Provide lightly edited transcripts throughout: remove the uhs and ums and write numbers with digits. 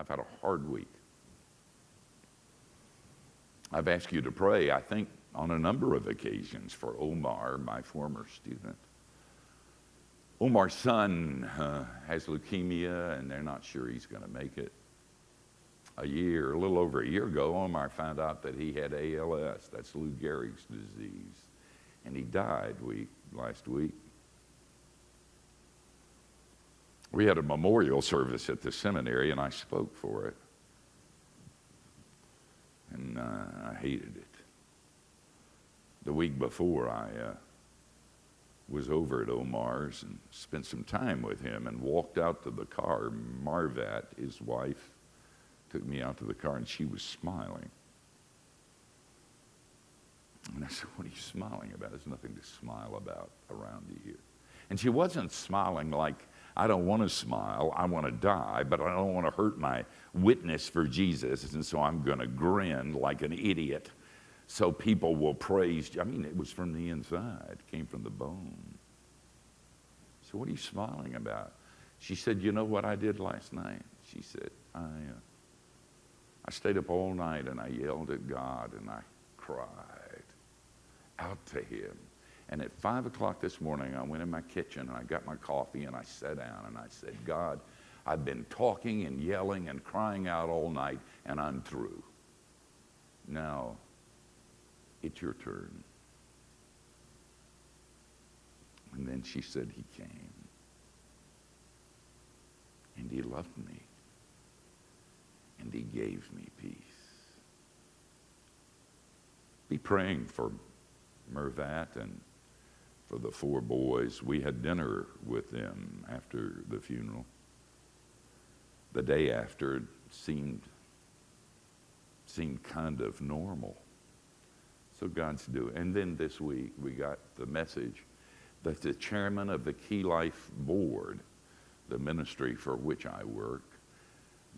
I've had a hard week. I've asked you to pray, I think, on a number of occasions for Omar, my former student. Omar's son has leukemia, and they're not sure he's going to make it. A little over a year ago, Omar found out that he had ALS, that's Lou Gehrig's disease, and he died last week. We had a memorial service at the seminary, and I spoke for it. And I hated it. The week before, I was over at Omar's and spent some time with him and walked out to the car. Marvat, his wife, took me out to the car, and she was smiling. And I said, "What are you smiling about? There's nothing to smile about around you here." And she wasn't smiling like, "I don't want to smile, I want to die, but I don't want to hurt my witness for Jesus, and so I'm going to grin like an idiot so people will praise you." I mean, it was from the inside, it came from the bone. So what are you smiling about? She said, "You know what I did last night?" She said, I stayed up all night and I yelled at God and I cried out to him. And at 5 o'clock this morning, I went in my kitchen and I got my coffee and I sat down and I said, "God, I've been talking and yelling and crying out all night and I'm through. Now, it's your turn." And then she said, "He came and he loved me and he gave me peace." Be praying for Mervat and for the 4 boys. We had dinner with them after the funeral. The day after seemed kind of normal. So God's doing. And then this week we got the message that the chairman of the Key Life Board, the ministry for which I work,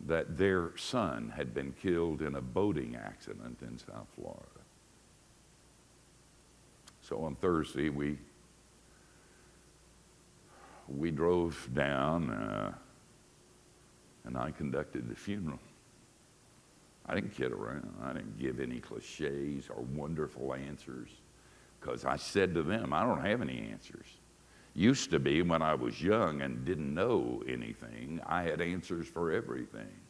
that their son had been killed in a boating accident in South Florida. So on Thursday, we drove down and I conducted the funeral. I didn't kid around. I didn't give any cliches or wonderful answers because I said to them, I don't have any answers. Used to be when I was young and didn't know anything, I had answers for everything.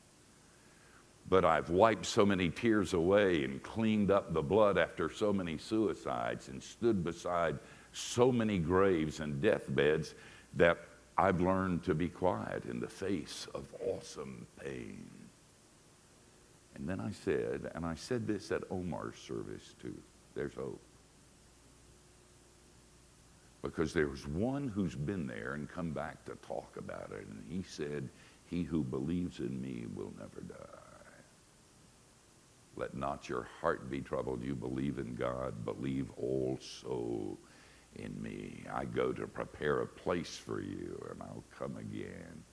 But I've wiped so many tears away and cleaned up the blood after so many suicides and stood beside so many graves and deathbeds that I've learned to be quiet in the face of awesome pain. And then I said this at Omar's service too, there's hope. Because there's one who's been there and come back to talk about it, and he said, "He who believes in me will never die. Let not your heart be troubled. You believe in God, believe also in me. I go to prepare a place for you, and I'll come again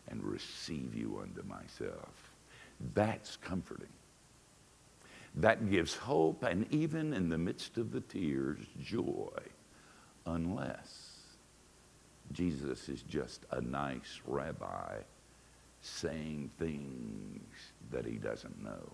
and receive you unto myself." That's comforting. That gives hope, and even in the midst of the tears, joy, unless Jesus is just a nice rabbi saying things that he doesn't know.